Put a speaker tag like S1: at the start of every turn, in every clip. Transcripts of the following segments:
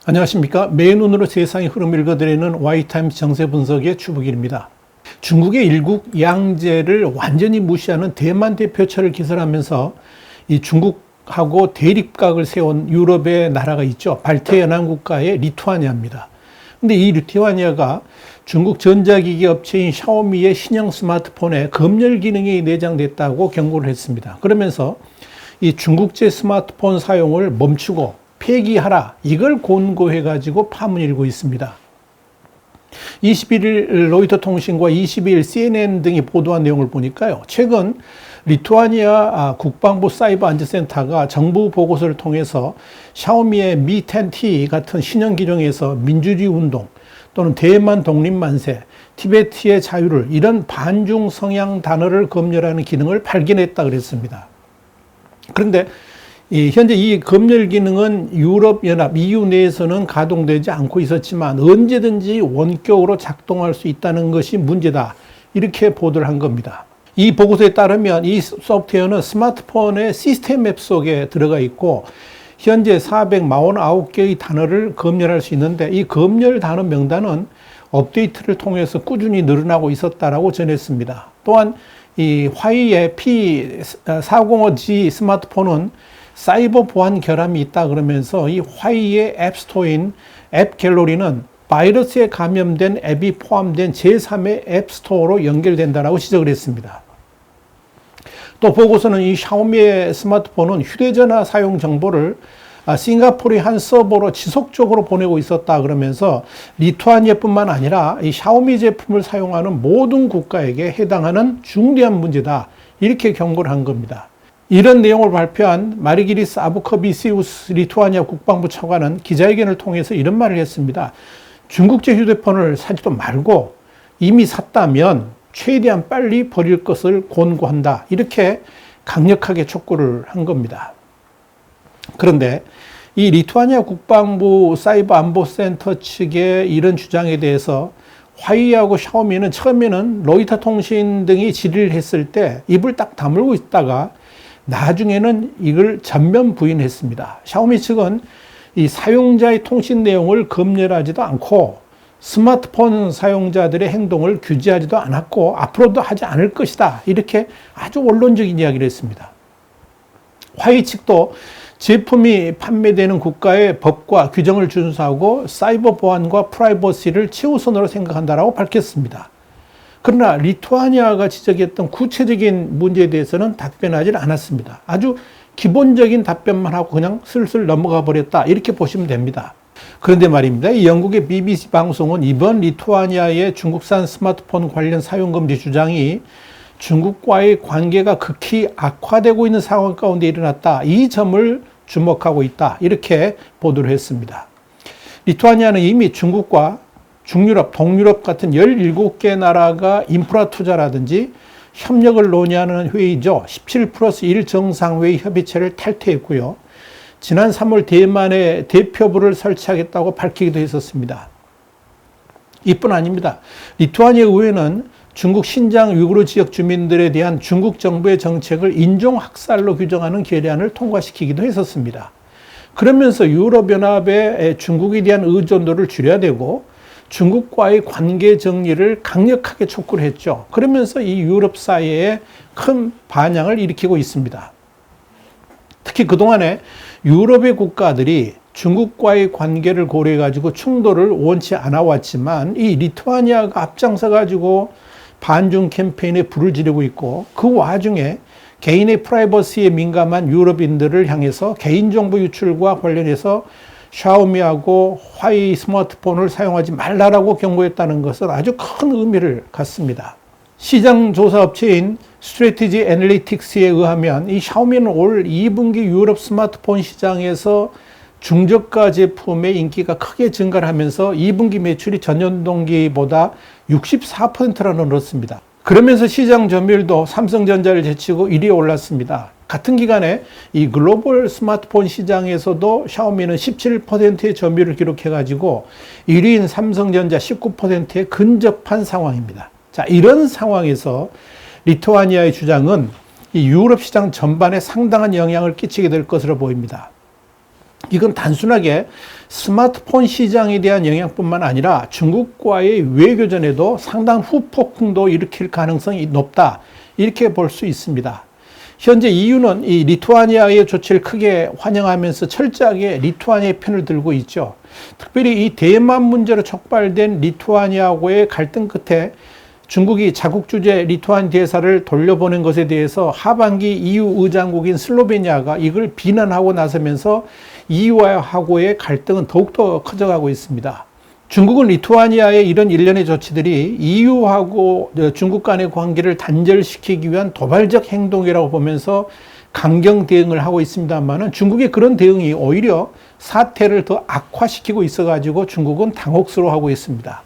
S1: 안녕하십니까. 맨눈으로 세상의 흐름을 읽어드리는 와이타임스 정세 분석의 추북일입니다. 중국의 일국 양제를 완전히 무시하는 대만 대표처를 기설하면서 이 중국하고 대립각을 세운 유럽의 나라가 있죠. 발트 연안국가의 리투아니아입니다. 근데 이 리투아니아가 중국 전자기기 업체인 샤오미의 신형 스마트폰에 검열 기능이 내장됐다고 경고를 했습니다. 그러면서 이 중국제 스마트폰 사용을 멈추고 폐기하라, 이걸 권고해가지고 파문이 일고 있습니다. 21일 로이터 통신과 22일 CNN 등이 보도한 내용을 보니까요. 최근 리투아니아 국방부 사이버 안전센터가 정부 보고서를 통해서 샤오미의 미 10T 같은 신형 기종에서 민주주의 운동 또는 대만 독립 만세, 티베트의 자유를 이런 반중 성향 단어를 검열하는 기능을 발견했다 그랬습니다. 그런데 현재 이 검열 기능은 유럽연합 EU 내에서는 가동되지 않고 있었지만 언제든지 원격으로 작동할 수 있다는 것이 문제다. 이렇게 보도를 한 겁니다. 이 보고서에 따르면 이 소프트웨어는 스마트폰의 시스템 앱 속에 들어가 있고 현재 449개의 단어를 검열할 수 있는데 이 검열 단어 명단은 업데이트를 통해서 꾸준히 늘어나고 있었다라고 전했습니다. 또한 이 화이의 P405G 스마트폰은 사이버 보안 결함이 있다 그러면서 이 화이의 앱스토어인 앱갤러리는 바이러스에 감염된 앱이 포함된 제3의 앱스토어로 연결된다라고 지적을 했습니다. 또 보고서는 이 샤오미의 스마트폰은 휴대전화 사용 정보를 싱가포르의 한 서버로 지속적으로 보내고 있었다 그러면서 리투아니아뿐만 아니라 이 샤오미 제품을 사용하는 모든 국가에게 해당하는 중대한 문제다. 이렇게 경고를 한 겁니다. 이런 내용을 발표한 마르기리스 아부커비시우스 리투아니아 국방부 차관은 기자회견을 통해서 이런 말을 했습니다. 중국제 휴대폰을 사지도 말고 이미 샀다면 최대한 빨리 버릴 것을 권고한다. 이렇게 강력하게 촉구를 한 겁니다. 그런데 이 리투아니아 국방부 사이버 안보센터 측의 이런 주장에 대해서 화이하고 샤오미는 처음에는 로이터 통신 등이 질의를 했을 때 입을 딱 다물고 있다가 나중에는 이걸 전면 부인했습니다. 샤오미 측은 이 사용자의 통신 내용을 검열하지도 않고 스마트폰 사용자들의 행동을 규제하지도 않았고 앞으로도 하지 않을 것이다. 이렇게 아주 원론적인 이야기를 했습니다. 화이 측도 제품이 판매되는 국가의 법과 규정을 준수하고 사이버 보안과 프라이버시를 최우선으로 생각한다라고 밝혔습니다. 그러나 리투아니아가 지적했던 구체적인 문제에 대해서는 답변하지 않았습니다. 아주 기본적인 답변만 하고 그냥 슬슬 넘어가 버렸다. 이렇게 보시면 됩니다. 그런데 말입니다. 이 영국의 BBC 방송은 이번 리투아니아의 중국산 스마트폰 관련 사용금지 주장이 중국과의 관계가 극히 악화되고 있는 상황 가운데 일어났다. 이 점을 주목하고 있다. 이렇게 보도를 했습니다. 리투아니아는 이미 중국과 중유럽, 동유럽 같은 17개 나라가 인프라 투자라든지 협력을 논의하는 회의죠. 17+1 정상회의 협의체를 탈퇴했고요. 지난 3월 대만에 대표부를 설치하겠다고 밝히기도 했었습니다. 이뿐 아닙니다. 리투아니아 의회는 중국 신장 위구르 지역 주민들에 대한 중국 정부의 정책을 인종학살로 규정하는 결의안을 통과시키기도 했었습니다. 그러면서 유럽연합의 중국에 대한 의존도를 줄여야 되고 중국과의 관계 정리를 강력하게 촉구를 했죠. 그러면서 이 유럽 사회에 큰 반향을 일으키고 있습니다. 특히 그동안에 유럽의 국가들이 중국과의 관계를 고려해가지고 충돌을 원치 않아 왔지만 이 리투아니아가 앞장서가지고 반중 캠페인에 불을 지르고 있고 그 와중에 개인의 프라이버시에 민감한 유럽인들을 향해서 개인정보 유출과 관련해서 샤오미하고 화이 스마트폰을 사용하지 말라라고 경고했다는 것은 아주 큰 의미를 갖습니다. 시장 조사 업체인 스트래티지 애널리틱스에 의하면 이 샤오미는 올 2분기 유럽 스마트폰 시장에서 중저가 제품의 인기가 크게 증가를 하면서 2분기 매출이 전년 동기보다 64%나 늘었습니다. 그러면서 시장 점유율도 삼성전자를 제치고 1위에 올랐습니다. 같은 기간에 이 글로벌 스마트폰 시장에서도 샤오미는 17%의 점유율을 기록해가지고 1위인 삼성전자 19%에 근접한 상황입니다. 자, 이런 상황에서 리투아니아의 주장은 이 유럽 시장 전반에 상당한 영향을 끼치게 될 것으로 보입니다. 이건 단순하게 스마트폰 시장에 대한 영향뿐만 아니라 중국과의 외교전에도 상당한 후폭풍도 일으킬 가능성이 높다. 이렇게 볼 수 있습니다. 현재 EU는 이 리투아니아의 조치를 크게 환영하면서 철저하게 리투아니아의 편을 들고 있죠. 특별히 이 대만 문제로 촉발된 리투아니아하고의 갈등 끝에 중국이 자국 주재 리투아니 대사를 돌려보낸 것에 대해서 하반기 EU 의장국인 슬로베니아가 이걸 비난하고 나서면서 EU하고의 갈등은 더욱더 커져가고 있습니다. 중국은 리투아니아의 이런 일련의 조치들이 EU하고 중국 간의 관계를 단절시키기 위한 도발적 행동이라고 보면서 강경 대응을 하고 있습니다만은 중국의 그런 대응이 오히려 사태를 더 악화시키고 있어가지고 중국은 당혹스러워하고 있습니다.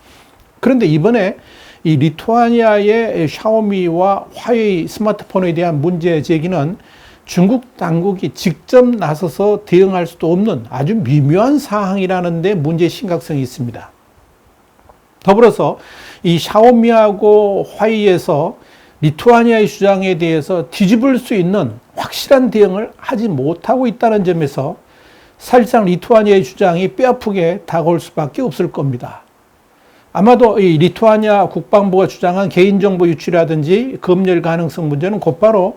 S1: 그런데 이번에 이 리투아니아의 샤오미와 화웨이 스마트폰에 대한 문제 제기는 중국 당국이 직접 나서서 대응할 수도 없는 아주 미묘한 사항이라는 데 문제의 심각성이 있습니다. 더불어서 이 샤오미하고 화웨이에서 리투아니아의 주장에 대해서 뒤집을 수 있는 확실한 대응을 하지 못하고 있다는 점에서 사실상 리투아니아의 주장이 뼈아프게 다가올 수밖에 없을 겁니다. 아마도 이 리투아니아 국방부가 주장한 개인정보 유출이라든지 검열 가능성 문제는 곧바로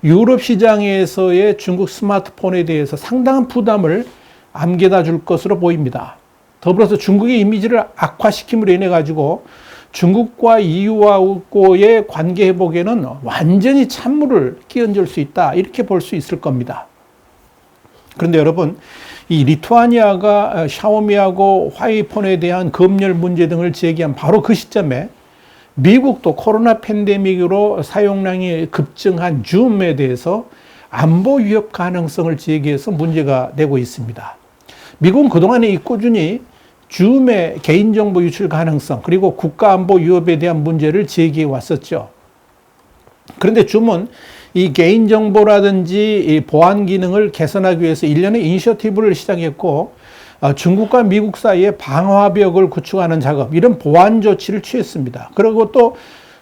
S1: 유럽 시장에서의 중국 스마트폰에 대해서 상당한 부담을 안겨다 줄 것으로 보입니다. 더불어서 중국의 이미지를 악화시킴으로 인해 가지고 중국과 EU하고의 관계 회복에는 완전히 찬물을 끼얹을 수 있다. 이렇게 볼 수 있을 겁니다. 그런데 여러분, 이 리투아니아가 샤오미하고 화웨이폰에 대한 검열 문제 등을 제기한 바로 그 시점에 미국도 코로나 팬데믹으로 사용량이 급증한 줌에 대해서 안보 위협 가능성을 제기해서 문제가 되고 있습니다. 미국은 그동안에 꾸준히 줌의 개인정보 유출 가능성 그리고 국가안보 위협에 대한 문제를 제기해 왔었죠. 그런데 줌은 이 개인정보라든지 이 보안 기능을 개선하기 위해서 일련의 이니셔티브를 시작했고 중국과 미국 사이에 방화벽을 구축하는 작업, 이런 보안 조치를 취했습니다. 그리고 또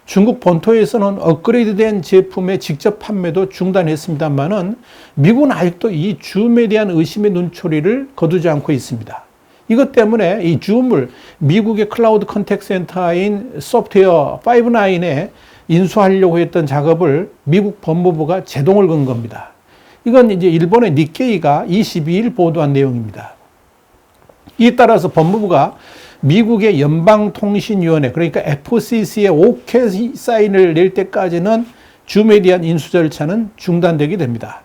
S1: 중국 본토에서는 업그레이드된 제품의 직접 판매도 중단했습니다만은 미국은 아직도 이 줌에 대한 의심의 눈초리를 거두지 않고 있습니다. 이것 때문에 이 줌을 미국의 클라우드 컨택 센터인 소프트웨어 5.9에 인수하려고 했던 작업을 미국 법무부가 제동을 건 겁니다. 이건 이제 일본의 니케이가 22일 보도한 내용입니다. 이에 따라서 법무부가 미국의 연방통신위원회, 그러니까 FCC의 오케이 사인을 낼 때까지는 줌에 대한 인수 절차는 중단되게 됩니다.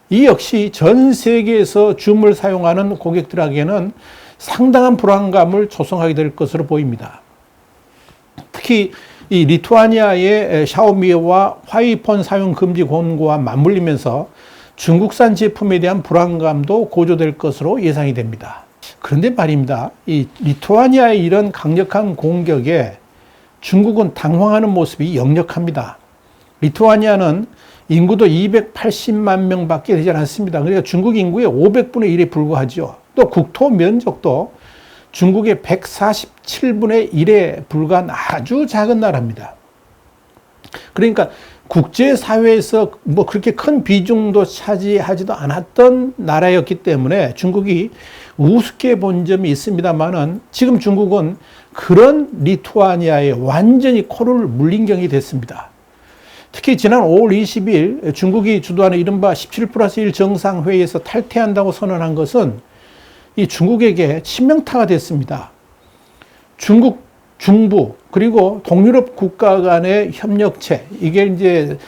S1: 이 역시 전 세계에서 줌을 사용하는 고객들에게는 상당한 불안감을 조성하게 될 것으로 보입니다. 특히 이 리투아니아의 샤오미와 화웨이폰 사용 금지 권고와 맞물리면서 중국산 제품에 대한 불안감도 고조될 것으로 예상이 됩니다. 그런데 말입니다. 이 리투아니아의 이런 강력한 공격에 중국은 당황하는 모습이 역력합니다. 리투아니아는 인구도 280만 명밖에 되지 않습니다. 그러니까 중국 인구의 500분의 1에 불과하죠. 또 국토 면적도 중국의 147분의 1에 불과한 아주 작은 나라입니다. 그러니까 국제사회에서 뭐 그렇게 큰 비중도 차지하지도 않았던 나라였기 때문에 중국이 우습게 본 점이 있습니다만은 지금 중국은 그런 리투아니아에 완전히 코를 물린 격이 됐습니다. 특히 지난 5월 20일 중국이 주도하는 이른바 17+1 정상회의에서 탈퇴한다고 선언한 것은 이 중국에게 치명타가 됐습니다. 중국, 중부, 그리고 동유럽 국가 간의 협력체, 이게 이제,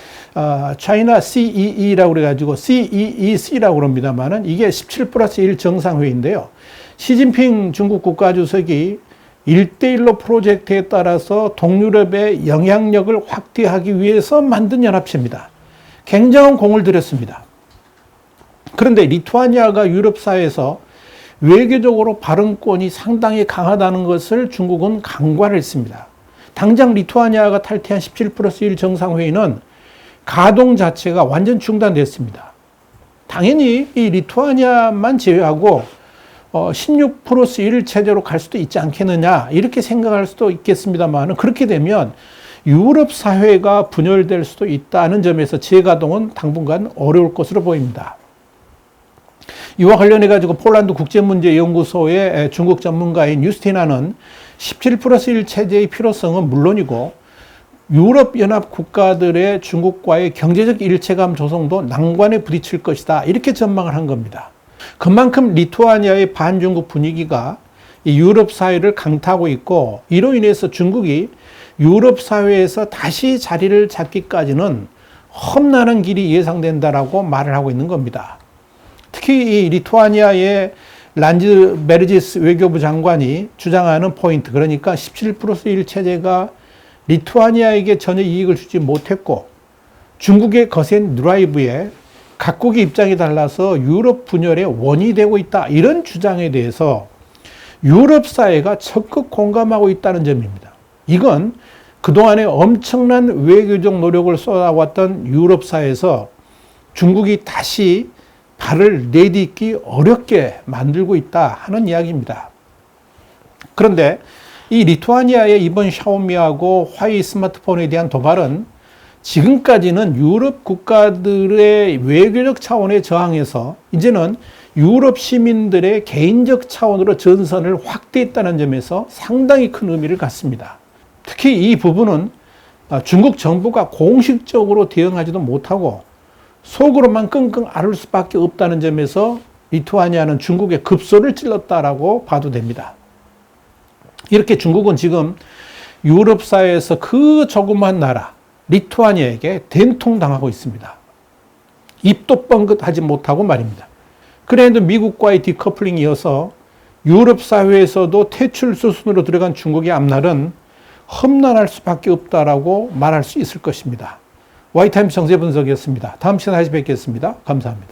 S1: China CEE라고 그래가지고 CEEC라고 그럽니다만은 이게 17+1 정상회의인데요. 시진핑 중국 국가주석이 1대1로 프로젝트에 따라서 동유럽의 영향력을 확대하기 위해서 만든 연합체입니다. 굉장한 공을 들였습니다. 그런데 리투아니아가 유럽 사회에서 외교적으로 발언권이 상당히 강하다는 것을 중국은 간과를 했습니다. 당장 리투아니아가 탈퇴한 17+1 정상회의는 가동 자체가 완전 중단됐습니다. 당연히 이 리투아니아만 제외하고 16+1 체제로 갈 수도 있지 않겠느냐 이렇게 생각할 수도 있겠습니다만 그렇게 되면 유럽 사회가 분열될 수도 있다는 점에서 재가동은 당분간 어려울 것으로 보입니다. 이와 관련해 가지고 폴란드 국제문제연구소의 중국 전문가인 유스티나는 17+1 체제의 필요성은 물론이고 유럽연합 국가들의 중국과의 경제적 일체감 조성도 난관에 부딪힐 것이다. 이렇게 전망을 한 겁니다. 그만큼 리투아니아의 반중국 분위기가 이 유럽 사회를 강타하고 있고 이로 인해서 중국이 유럽 사회에서 다시 자리를 잡기까지는 험난한 길이 예상된다라고 말을 하고 있는 겁니다. 특히 이 리투아니아의 란즈베르지스 외교부 장관이 주장하는 포인트, 그러니까 17+1 체제가 리투아니아에게 전혀 이익을 주지 못했고 중국의 거센 드라이브에 각국의 입장이 달라서 유럽 분열의 원인이 되고 있다. 이런 주장에 대해서 유럽 사회가 적극 공감하고 있다는 점입니다. 이건 그동안에 엄청난 외교적 노력을 쏟아왔던 유럽 사회에서 중국이 다시 발을 내딛기 어렵게 만들고 있다 하는 이야기입니다. 그런데 이 리투아니아의 이번 샤오미하고 화웨이 스마트폰에 대한 도발은 지금까지는 유럽 국가들의 외교적 차원에 저항해서 이제는 유럽 시민들의 개인적 차원으로 전선을 확대했다는 점에서 상당히 큰 의미를 갖습니다. 특히 이 부분은 중국 정부가 공식적으로 대응하지도 못하고 속으로만 끙끙 앓을 수밖에 없다는 점에서 리투아니아는 중국에 급소를 찔렀다라고 봐도 됩니다. 이렇게 중국은 지금 유럽 사회에서 그 조그만 나라 리투아니아에게 된통당하고 있습니다. 입도 뻥긋하지 못하고 말입니다. 그래도 미국과의 디커플링이 이어서 유럽 사회에서도 퇴출 수순으로 들어간 중국의 앞날은 험난할 수밖에 없다라고 말할 수 있을 것입니다. 와이타임스 정세 분석이었습니다. 다음 시간에 다시 뵙겠습니다. 감사합니다.